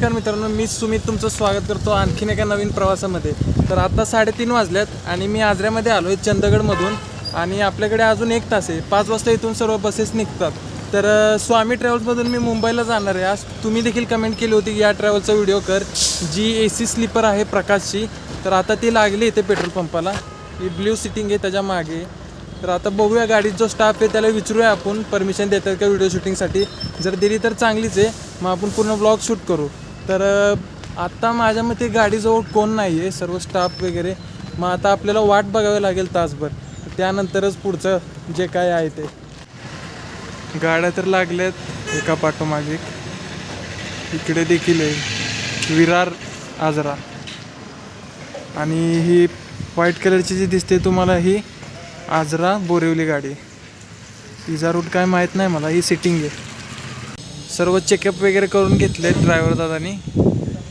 नमस्कार मित्रांनो, मी सुमित तुमचं स्वागत करतो आणखीन एका नवीन प्रवासामध्ये. तर आता 3:30 वाजल्यात आणि मी आजऱ्यामध्ये आलो आहे चंदगडमधून. आणि आपल्याकडे अजून 1 तास आहे. 5 वाजता इथून सर्व बसेस निघतात. तर स्वामी ट्रॅव्हल्समधून मी मुंबईला जाणार आहे. आज तुम्ही देखील कमेंट केली होती की या ट्रॅव्हलचा व्हिडिओ कर, जी AC स्लीपर आहे प्रकाशची. तर आता ती लागली इथे पेट्रोल पंपाला. ही ब्ल्यू सिटिंग आहे त्याच्या मागे. तर आता बघूया गाडीत जो स्टाफ आहे त्याला विचारूया आपण परमिशन देतात का व्हिडिओ शूटिंगसाठी. जर दिली तर चांगलीच आहे, मग आपण पूर्ण ब्लॉग शूट करू. तर आत्ता माझ्या मते गाडीजवळ कोण नाही आहे, सर्व स्टाफ वगैरे. मग आता आपल्याला वाट बघावी लागेल तासभर, त्यानंतरच पुढचं जे काय आहे ते. गाड्या तर लागल्यात एका पाठोमागे. इकडे देखील आहे विरार आजरा. आणि ही व्हाईट कलरची जी दिसते तुम्हाला ही आजरा बोरिवली गाडी. तिचा रूट काय माहीत नाही मला. ही सिटिंग आहे. सर्व चेकअप वगैरे करून घेतले ड्रायव्हर दादानी.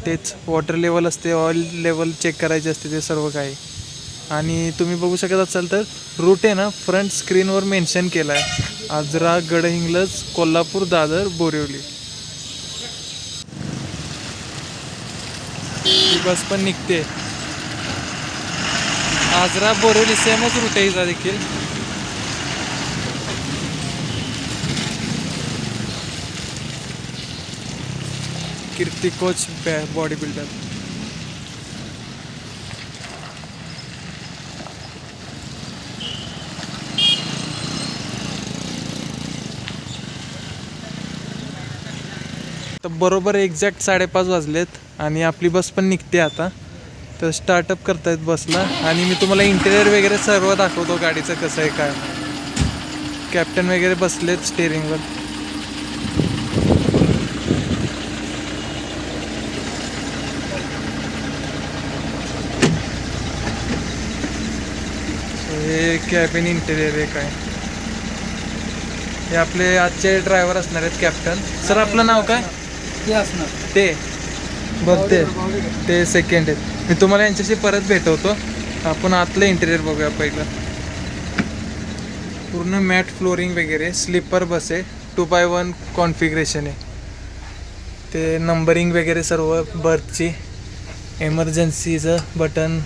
तेच वॉटर लेवल असते, ऑइल लेवल चेक करायचे असते, ते सर्व काही. आणि तुम्ही बघू शकत असाल तर रूट आहे ना फ्रंट स्क्रीनवर मेन्शन केला आहे, आजरा गडहिंग्लज कोल्हापूर दादर बोरिवली. ही बस पण निघते. आजरा बोरिवली सेमच रूट आहे हिचा देखील. कीर्ती कोच बॉडी बिल्डर. तर बरोबर एक्झॅक्ट 5:30 वाजलेत आणि आपली बस पण निघते आता. तर स्टार्टअप करतायत बसला. आणि मी तुम्हाला इंटेरियर वगैरे सर्व दाखवतो गाडीचं कसं आहे काय. कॅप्टन वगैरे बसलेत स्टेअरिंगवर. हे कॅबिन इंटेरियर आहे काय. हे आपले आजचे ड्रायव्हर असणार आहेत कॅप्टन. सर आपलं नाव काय? ते असणार ते बघते ते सेकंड आहेत. मी तुम्हाला यांच्याशी परत भेटवतो. आपण आतलं इंटेरियर बघूया पहिलं. पूर्ण मॅट फ्लोरिंग वगैरे. स्लीपर बस आहे. 2x1 कॉन्फिगरेशन आहे. ते नंबरिंग वगैरे सर्व बर्थची. एमर्जन्सीचं button,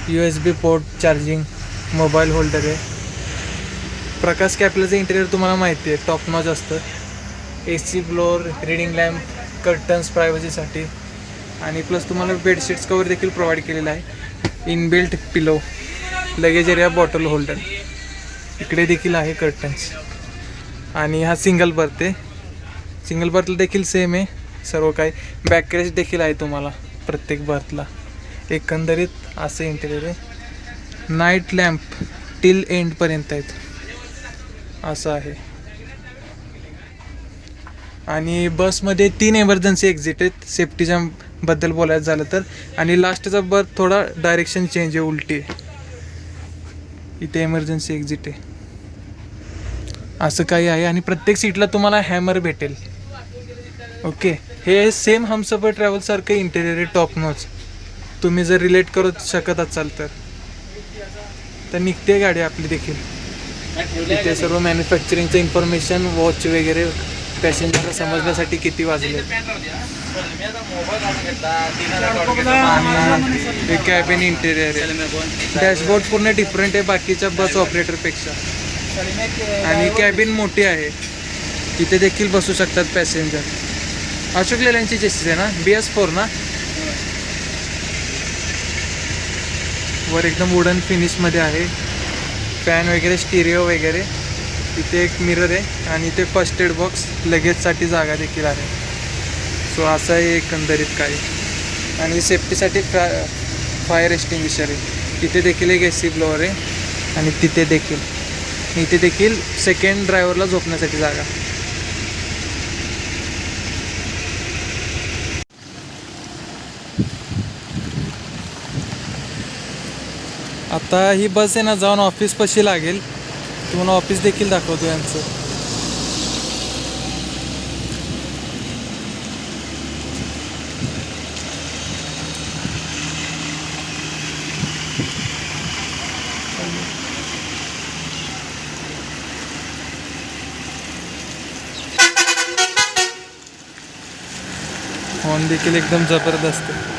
USB port, charging, mobile holder आहे. प्रकाश कॅपलचं इंटेरियर तुम्हाला माहिती आहे, टॉप नॉच असतं. AC floor, reading lamp, curtains प्रायव्हसीसाठी. आणि प्लस तुम्हाला बेडशीट्स कवर देखील प्रोव्हाइड केलेला आहे. Inbuilt pillow, luggage area, bottle holder. इकडे देखील आहे कर्टन्स. आणि हा सिंगल बर्थ आहे. सिंगल बर्थला देखील सेम आहे सर्व काही. बॅकरेज देखील आहे तुम्हाला प्रत्येक बर्थला. एकंदरीत असं इंटेरियर आहे. नाईट लॅम्प टिल एंडपर्यंत आहेत, असं आहे. आणि बसमध्ये 3 एमर्जन्सी एक्झिट आहेत सेफ्टीच्या बद्दल बोलायचं झालं तर. आणि लास्टचा बर्थ थोडा डायरेक्शन चेंज आहे, उलटी आहे. इथे एमर्जन्सी एक्झिट आहे, असं काही आहे. आणि प्रत्येक सीटला तुम्हाला हॅमर भेटेल. ओके, हे सेम हमसफर ट्रॅव्हलसारखं इंटेरियर आहे, टॉप नॉच. तुम्ही जर रिलेट करू शकत असाल तर निघते गाडी आपली देखील. इथे सर्व मॅन्युफॅक्चरिंगचं इन्फॉर्मेशन, वॉच वगैरे पॅसेंजरला समजण्यासाठी किती वाजले. आणि हे कॅबिन इंटेरियर आहे. डॅशबोर्ड पूर्ण डिफरंट आहे बाकीच्या बस ऑपरेटरपेक्षा. आणि कॅबिन मोठी आहे. इथे देखील बसू शकतात पॅसेंजर. अशोक लेलँडची चेसिस आहे ना, BS4 ना. वर एकदम वुडन फिनिशमध्ये आहे. फॅन वगैरे, स्टिरिओ वगैरे. इथे एक मिरर आहे. आणि इथे फर्स्ट एड बॉक्स, लगेजसाठी जागा देखील आहे. सो असं आहे एकंदरीत काही. आणि सेफ्टीसाठी फायर एक्सटिंग्विशर आहे. इथे देखील एक AC ब्लोअर आहे. आणि इथे देखील सेकंड ड्रायव्हरला झोपण्यासाठी जागा. आता ही बस आहे ना जाऊन ऑफिसपाशी लागेल. तुम्हाला ऑफिस देखील दाखवतो यांचं. काम देखील एकदम जबरदस्त आहे.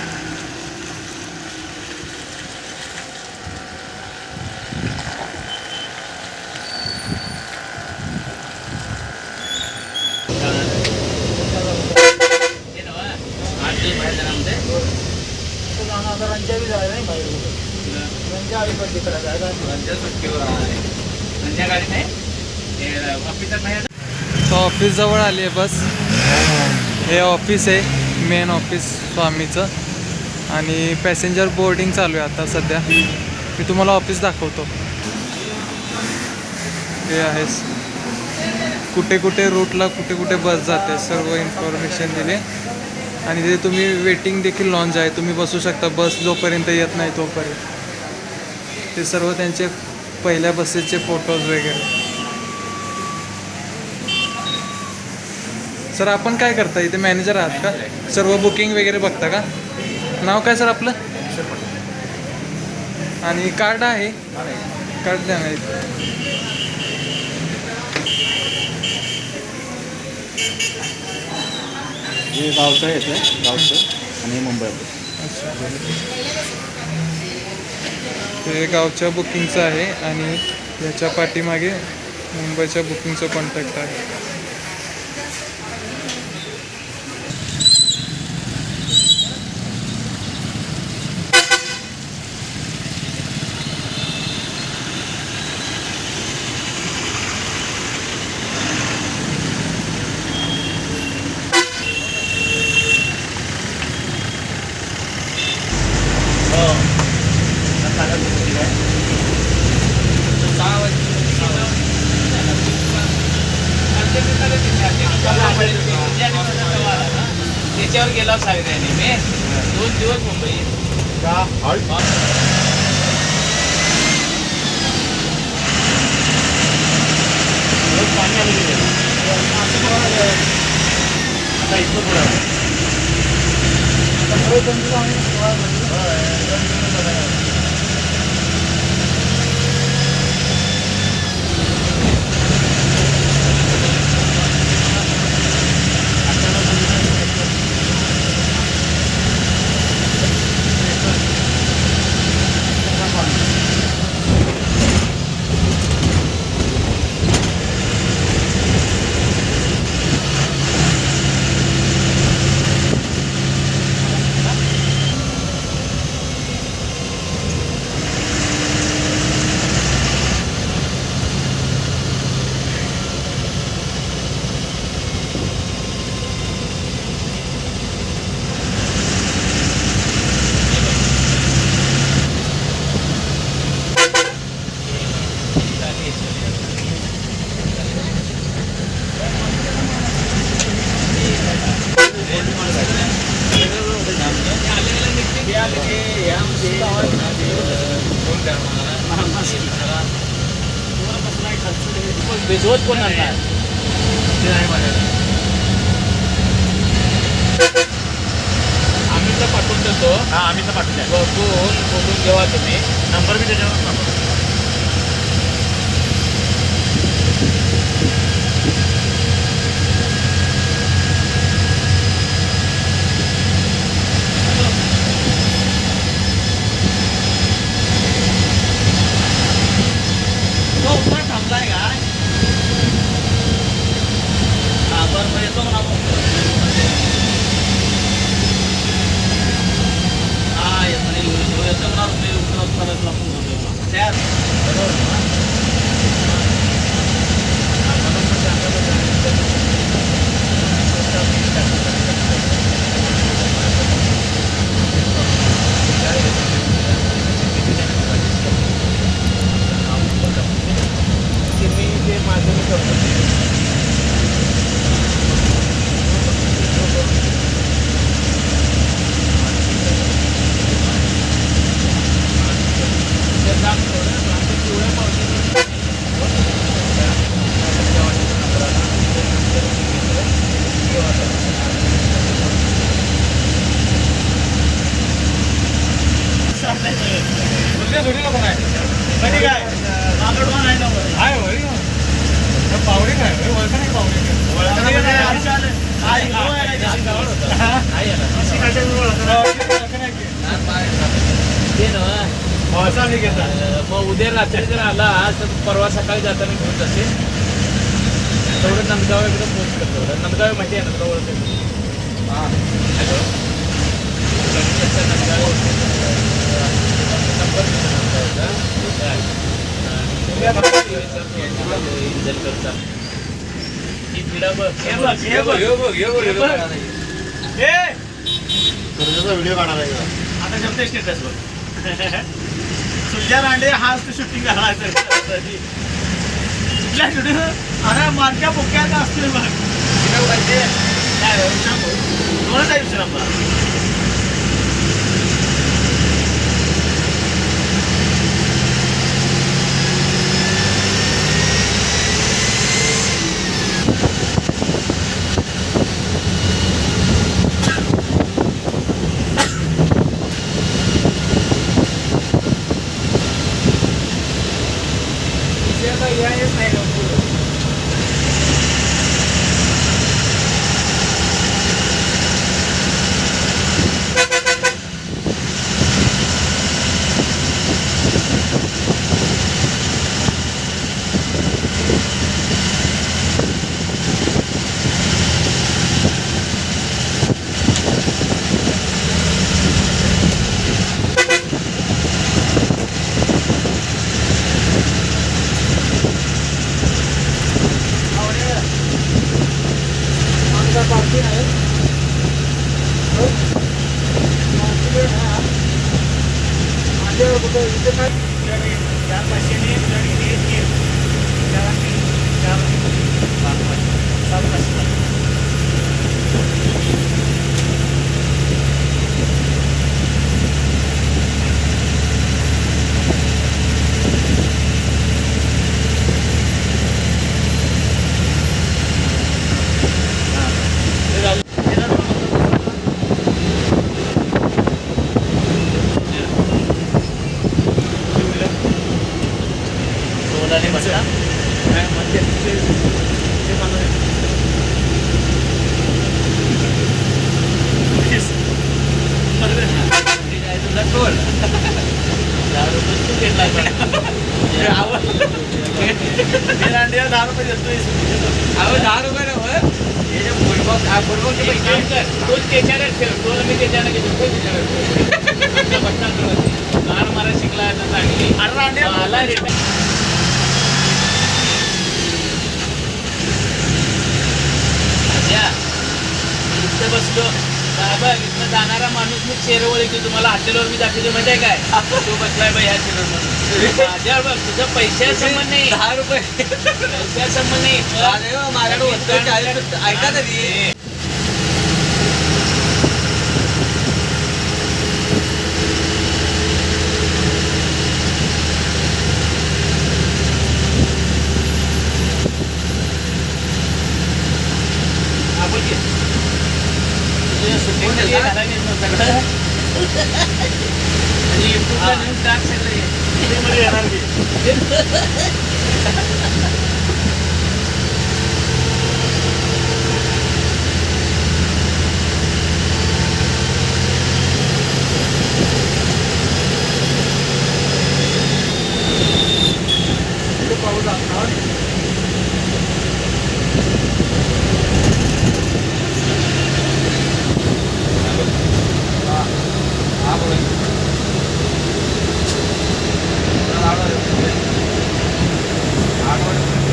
तो ऑफिस जवळ आली आहे बस. हे ऑफिस आहे, मेन ऑफिस स्वामीचं. आणि पॅसेंजर बोर्डिंग चालू आहे आता सध्या. मी तुम्हाला ऑफिस दाखवतो. हे आहेस, कुठे कुठे रूटला कुठे कुठे बस जाते सर्व इन्फॉर्मेशन दिली. आणि ते तुम्ही वेटिंग देखील लॉन्च आहे, तुम्ही बसू शकता बस जोपर्यंत येत नाही तोपर्यंत. ते सर्व त्यांचे पहिल्या बसेसचे फोटोज वगैरे. सर आपण काय करता इथे, मॅनेजर आहात का? सर्व बुकिंग वगैरे बघता का? नाव काय सर आपलं? आणि कार्ड आहे, कार्ड द्या ना इथे. हे गावचं येतं गावचं आणि मुंबई. हे गावच्या बुकिंगचं आहे आणि याच्या पाठीमागे मुंबईच्या बुकिंगचं कॉन्टॅक्ट आहे. त्याच्यावर गेला सावित्र्याने मी 2 दिवस मुंबई. बेजवत कोण आणणार ते नाही बघायला. आम्ही तर पाठवून देतो. आम्ही तर पाठवून द्या. बोलून घेवा तुम्ही. नंबर बी त्याच्यावर. थांबलाय का? हा बरं येतो म्हणा. हा येतो म्हणा. पाहुणे काय ओळखा नाही पाहुणे मग उद्या रात्री जर आला तर परवा सकाळी जाताना घेऊन असेल तेवढं नंदगाव एकदम पोस्ट करतो नंदगाव माहिती आहे नंदगाव हॅलो नंदगाव नंबर करता ही पिढा व्हिडिओ काढायला आता जमते स्टेटस बघ सुजा रांडे हाच तू शूटिंग करायला कुठल्या शूटिंग अरे मारक्या बोक्याचा असतील बघ कोणाच आयुष्य आपला बसलो इथं जाणारा माणूस मी चेअरवर येतो तुम्हाला हॉटेलवर मी दाखवतो माहिती आहे काय तो बसलाय बाई ह्या चेअरवर माझ्यावर बघ तुझं पैशाचा संबंध नाही 10 रुपये पैशाचा संबंध नाही माझ्याकडे ऐका तरी आठ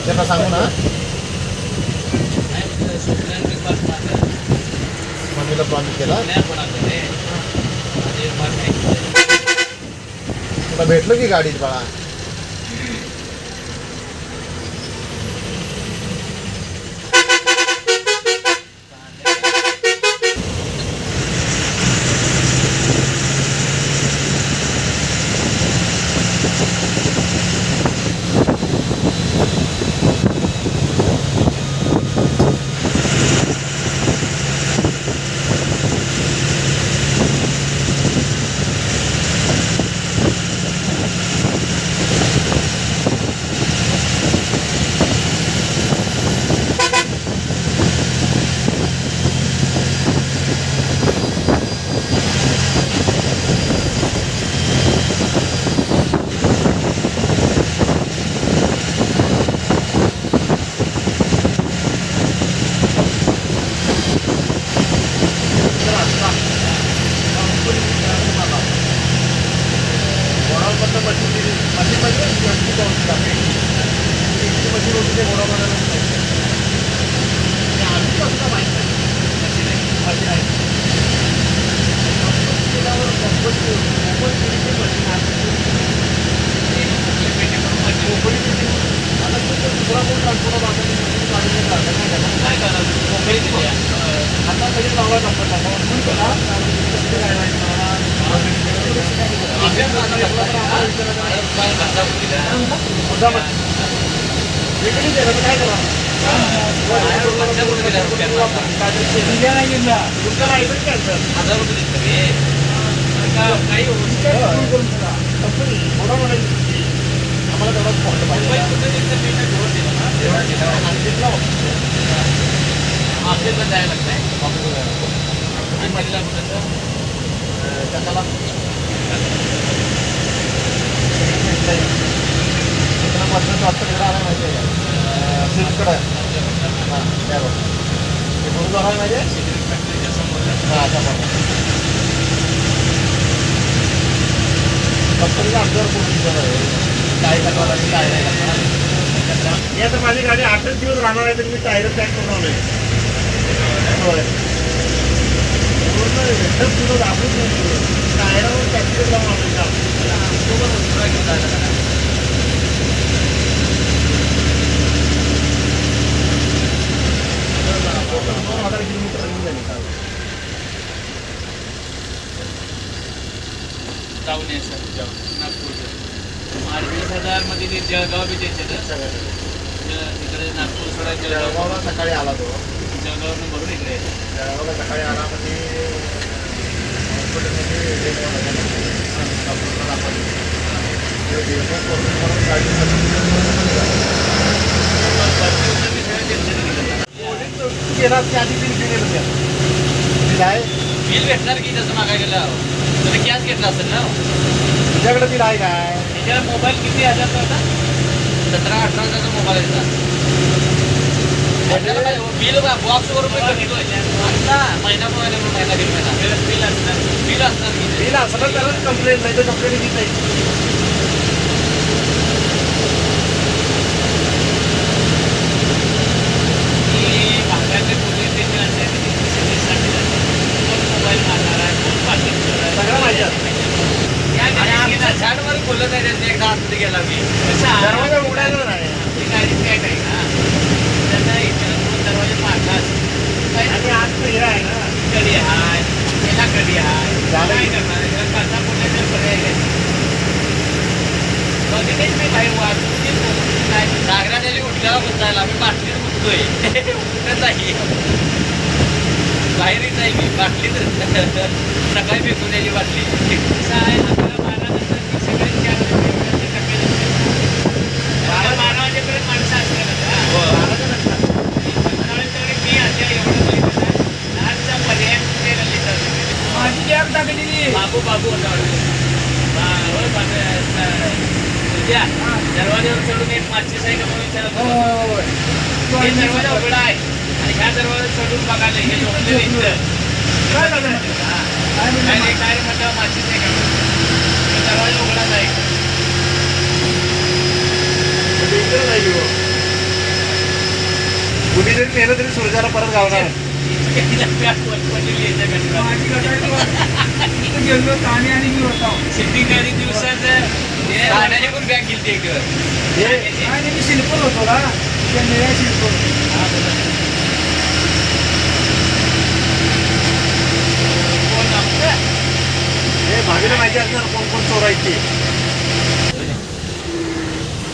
त्यांना सांगू ना मम्मीला प्रॉमिस केला तुला भेटलो की गाडीत बाळा माझी गाडी 8 दिवस राहणार आहे तर मी टायर पॅक करून आलोय टायरावर पॅकेज लावून जाऊन ये सर नागपूरचं 20,000 मध्ये ते जळगाव बी द्यायचे तिकडे नागपूर सोडा जळगावला सकाळी आला तो जळगावनं भरून इकडे जळगावला सकाळी आला म्हणजे बिल भेटणार की तसं मागा गेलं तुम्ही कॅश घेतला असेल ना तुझ्याकडे बिल आहे काय त्याच्याला मोबाईल किती हजारचा होता 17-18 मोबाईल यायचा बिल बॉक्सवर आता महिना महिना दीड महिना बिल असणार बिल असलं तरच कंप्लेंट नाही तर कंप्लेंट घेत नाही भागाचे पोलीस स्टेशन मोबाईल मारणार सगळं माहिती झाडवर बोलत आहे त्यांनी एकदा आतमध्ये गेला मी दरवाजा उघडायला नाही गाडी पॅक आहे ना त्यांना इथे दरवाजे मारतात आणि आज तर हे आहे ना कडी हाय याला कडी हाय काय करणार याला कसा बोलायचा पर्याय काय बघितलेच मी बाहेर वाचून काय जागरा त्याला उठल्याला बसायला आम्ही बाटलीत उठतोय उठत आहे बाहेरच आहे मी बाटलीत सकाळी फेकून द्यायची बाटली कसं आहे आपल्याला 12 नंतर मी सगळे 4 टप्पे 12 वाजेपर्यंत माणसं असतात मी अशा एवढं आजचा पर्याय माझी कॅब टाकलेली बाबू होता तुझ्या दरवाज्यावर चढून एक मागची आहे का म्हणून विचारत दरवाजा उघडा आहे आणि ह्या दरवाजा चढून बघायला हे झोपले इथं काय झालं? काय रे काय रे म्हटलं माशीच आहे का दरवाजा उघडा नाही इकडं नाही हो. कुणी जरी नेलं तरी सूर्याला परत गावणार. सिटिंग कधी दिवसात पण बॅग गेली एक दिवस हे शिल्पल होतो ना त्या निळ्या शिल्पल. हे भाभीला माहिती असणार कोण कोण चोर आहेत ते.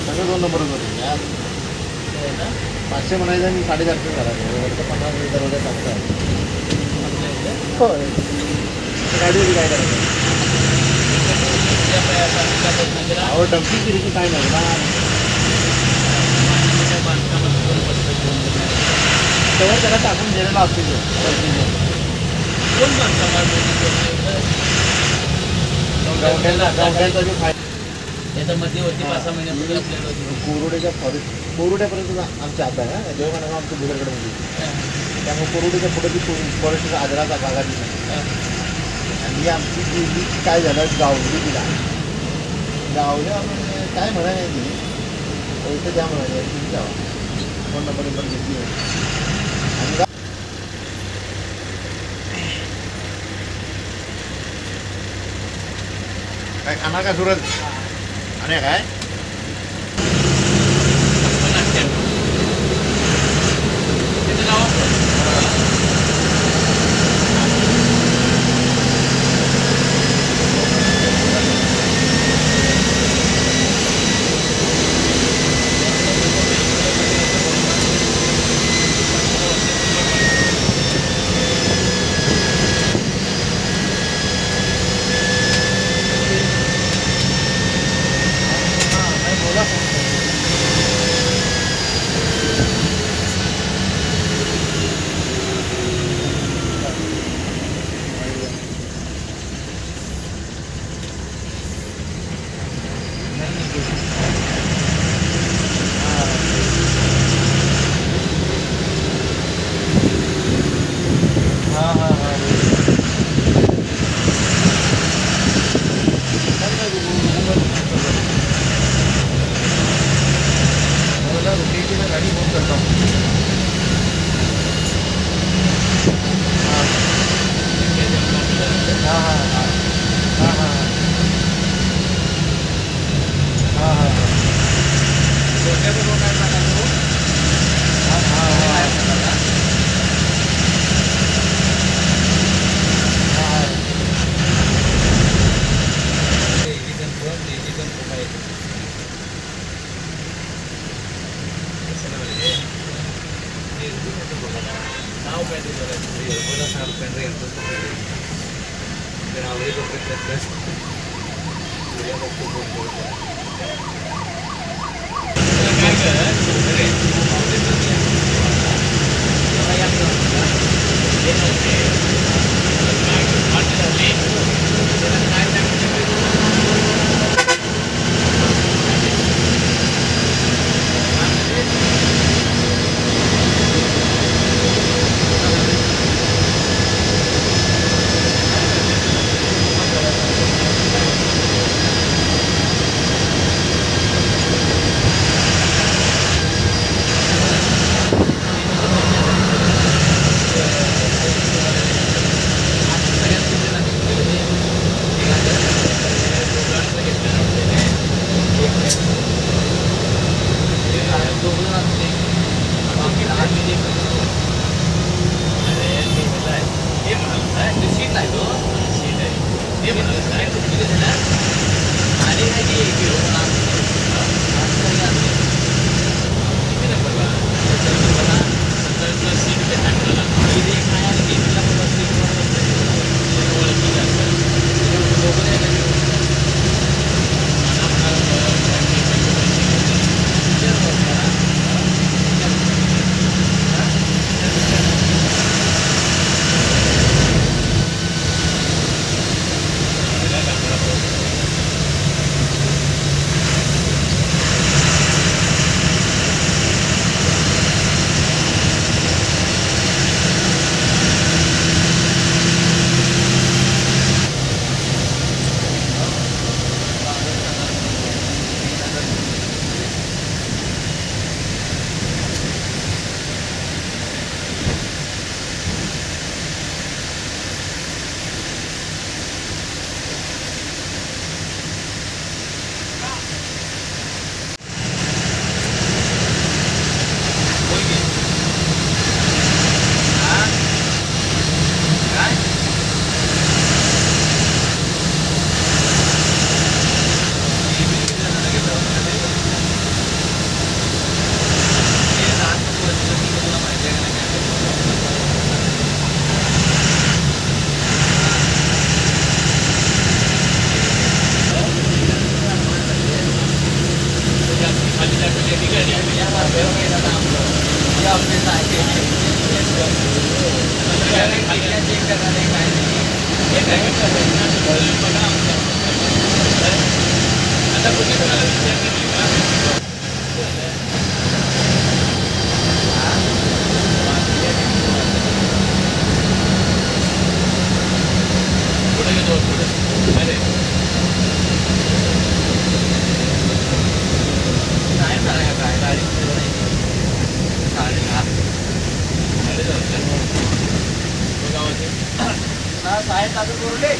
सगळं 2 नंबर होतं. 500 म्हणायचं आणि 450 करायचं. 50 दरवाजा टाकता. होय. गाडी काय करायचं? अहो डंपिंग केली की काय नाही ना. तेव्हा त्याला टाकून दिलेला असतो कोण बांधकाम गावठ्यांचा जो फायदा त्याच्या मध्ये होती 5-6 महिन्यापूर्वी आपल्याला होती कोरोडेच्या फॉरेस्ट कोरोड्यापर्यंत आमच्या हात आहे ना जेव्हा म्हणा आमच्या बिगरकडे म्हणजे त्यामुळे कोरोडेच्या पुढे ती फॉरेस्टचा आदराचा भागात आणि आमची जी काय झालं गावली तिला गावल्या म्हणजे काय म्हणाय नाही ती पैसे द्या म्हणाले तुम्ही द्यावा फोन नंबर घेतली आणि काय खाणार का सुरत आणि काय गाडी फोन करतो हां हां हां हां हां हां आता कुठे कोणाला विचार केली का? पुढे गेलो पुढे अरे काय झालं काय गाडी साडेदहा साडेदहा बोलले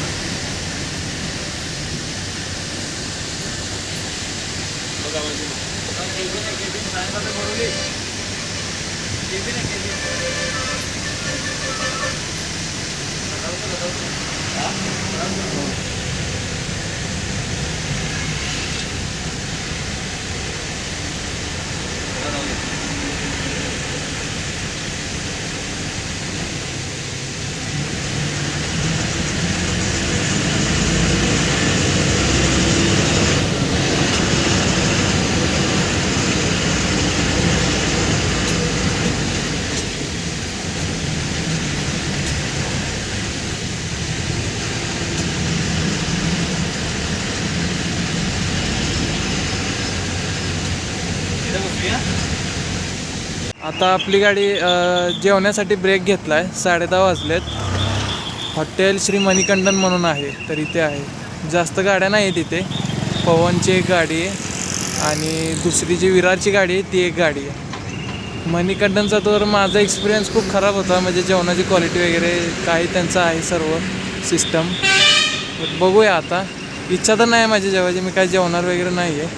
आता आपली गाडी जेवण्यासाठी ब्रेक घेतला आहे. 10:30 वाजलेत. हॉटेल श्री मणिकंदन म्हणून आहे, तर इथे आहे. जास्त गाड्या नाही आहेत इथे. पवनची एक गाडी आहे आणि दुसरी जी विरारची गाडी आहे ती एक गाडी आहे. मणिकंदनचा तर माझा एक्सपिरियन्स खूप खराब होता, म्हणजे जेवणाची क्वालिटी वगैरे काही त्यांचं आहे सर्व सिस्टम. बघूया आता. इच्छा तर नाही माझी जेवायची, मी काय जेवणार वगैरे नाही आहे.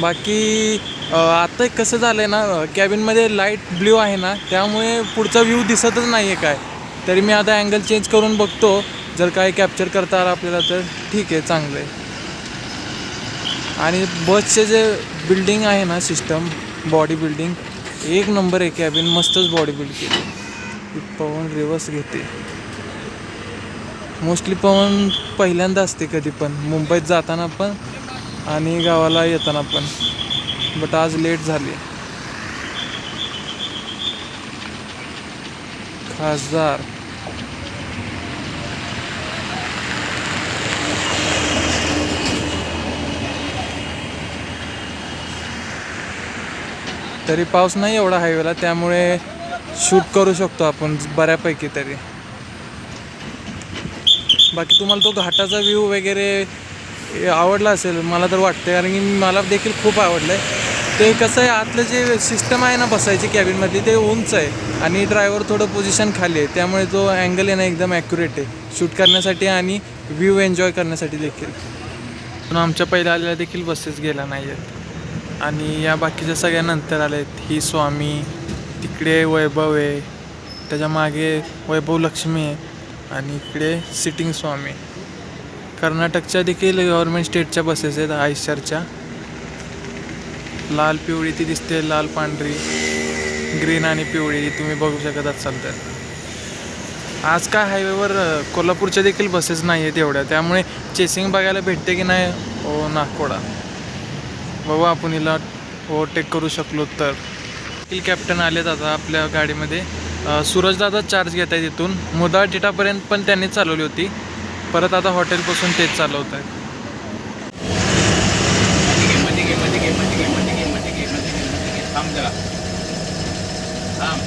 बाकी आता कसं झालं आहे ना, कॅबिनमध्ये लाईट ब्ल्यू आहे ना, त्यामुळे पुढचा व्ह्यू दिसतच नाही आहे काय. तरी मी आता अँगल चेंज करून बघतो, जर काय कॅप्चर करता आलं आपल्याला तर ठीक आहे, चांगलं आहे. आणि बसचे जे बिल्डिंग आहे ना सिस्टम, बॉडी बिल्डिंग एक नंबर आहे. कॅबिन मस्तच बॉडी बिल्ड केली. पवन रिवर्स घेते. मोस्टली पवन पहिल्यांदा असते कधी पण, मुंबईत जाताना पण आणि गावाला येताना पण. बट आज लेट झाली. खासदार तरी पाऊस नाही एवढा हायवेला, त्यामुळे शूट करू शकतो आपण बऱ्यापैकी तरी. बाकी तुम्हाला तो घाटाचा व्ह्यू वगैरे आवडला असेल मला तर वाटतं, कारण की मला देखील खूप आवडलं आहे. ते कसं आहे, आतलं जे सिस्टम आहे ना बसायची कॅबिनमधली ते उंच आहे आणि ड्रायव्हर थोडं पोझिशन खाली आहे, त्यामुळे तो अँगल आहे ना एकदम ॲक्युरेट आहे शूट करण्यासाठी आणि व्ह्यू एन्जॉय करण्यासाठी देखील. पण आमच्या पहिल्या आलेल्या देखील बसेस गेल्या नाही आहेत आणि या बाकीच्या सगळ्या नंतर आल्या आहेत. ही स्वामी, तिकडे वैभव आहे, त्याच्या मागे वैभव लक्ष्मी आहे आणि इकडे सिटिंग स्वामी. कर्नाटकच्या देखील गव्हर्मेंट स्टेटच्या बसेस आहेत आयशरच्या. लाल पिवळी ती दिसते, लाल पांढरी, ग्रीन आणि पिवळी तुम्ही बघू शकत असाल तर. आज काय हायवेवर कोल्हापूरच्या देखील बसेस नाही आहेत एवढ्या, त्यामुळे चेसिंग बघायला भेटते की नाही ओ नागकोडा. बघू आपण हिला ओव्हरटेक करू शकलो तर. कॅप्टन आलेत आता आपल्या गाडीमध्ये. सूरजदादा चार्ज घेत आहेत इथून. मुदाळ टिटापर्यंत पण त्यांनी चालवली होती, परत आता हॉटेलपासून तेच चालवत आहेत. थांब जरा थांब.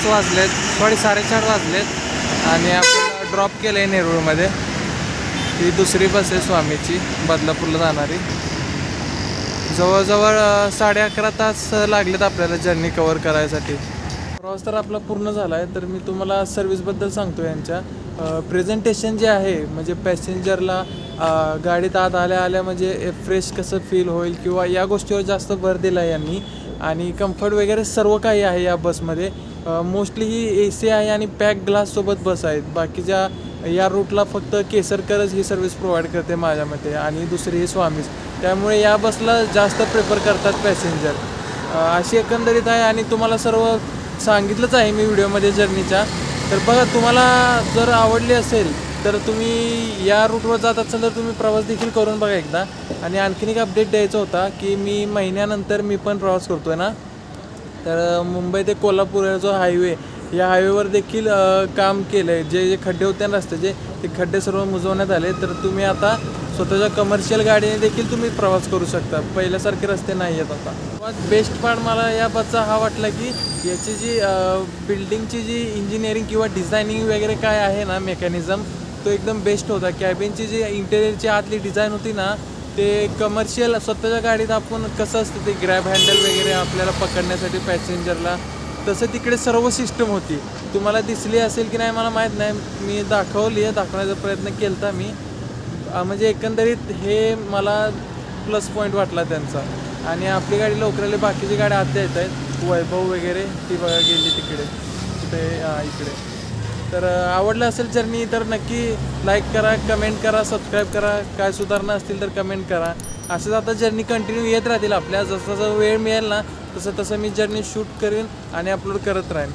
5 वाजलेत, 4:30 वाजलेत आणि आपल्याला ड्रॉप केलं आहे नेरूळमध्ये. ही दुसरी बस आहे स्वामीची बदलापूरला जाणारी. जवळजवळ 11:30 तास लागलेत आपल्याला जर्नी कवर करायसाठी. प्रवास तर आपला पूर्ण झाला आहे. तर मी तुम्हाला सर्व्हिसबद्दल सांगतो. यांच्या प्रेझेंटेशन जे आहे म्हणजे पॅसेंजरला गाडीत आत आल्या म्हणजे फ्रेश कसं फील होईल किंवा या गोष्टीवर जास्त भर दिला आहे यांनी. आणि कम्फर्ट वगैरे सर्व काही आहे या बसमध्ये. मोस्टली ही AC आहे आणि पॅक ग्लाससोबत बस आहेत. बाकीच्या या रूटला फक्त केसरकरच ही सर्व्हिस प्रोव्हाइड करते माझ्या मते आणि दुसरी ही स्वामीज. त्यामुळे या बसला जास्त प्रेफर करतात पॅसेंजर. अशी एकंदरीत आहे आणि तुम्हाला सर्व सांगितलंच आहे मी व्हिडिओमध्ये जर्नीच्या. तर बघा, तुम्हाला जर आवडली असेल तर तुम्ही या रूटवर जात असाल तर तुम्ही प्रवास देखील करून बघा एकदा. आणि आणखीन एक अपडेट द्यायचा होता की मी महिन्यानंतर मी पण प्रवास करतो आहे ना. तर मुंबई ते कोल्हापूर जो हायवे, या हायवेवर देखील काम केलं आहे. जे खड्डे होते ना रस्त्याचे, ते खड्डे सर्व मुजवण्यात आले. तर तुम्ही आता स्वतःच्या कमर्शियल गाडीने देखील तुम्ही प्रवास करू शकता. पहिल्यासारखे रस्ते नाही आहेत आता. सर्वात बेस्ट पार्ट मला या बसचा हा वाटला की याची जी बिल्डिंगची जी इंजिनिअरिंग किंवा डिझायनिंग वगैरे काय आहे ना, मेकॅनिझम, तो एकदम बेस्ट होता. कॅबिनची जी इंटेरियरची आतली डिझाईन होती ना, ते कमर्शियल स्वतःच्या गाडीत आपण कसं असतं ते ग्रॅब हँडल वगैरे आपल्याला पकडण्यासाठी पॅसेंजरला, तसं तिकडे सर्व सिस्टम होती. तुम्हाला दिसली असेल की नाही मला माहीत नाही. मी दाखवण्याचा प्रयत्न केला होता मी. म्हणजे एकंदरीत हे मला प्लस पॉईंट वाटला त्यांचा. आणि आपली गाडी लवकर आली, बाकीची गाडी आत येत आहेत. वैभव वगैरे ती बघा गेली तिकडे, तिथे इकडे. तर आवडलं असेल जर्नी तर नक्की लाईक करा, कमेंट करा, सबस्क्राईब करा. काय सुधारणा असतील तर कमेंट करा. असंच आता जर्नी कंटिन्यू येत राहतील आपल्या. जसं जसं वेळ मिळेल ना तसं तसं मी जर्नी शूट करेन आणि अपलोड करत राहीन.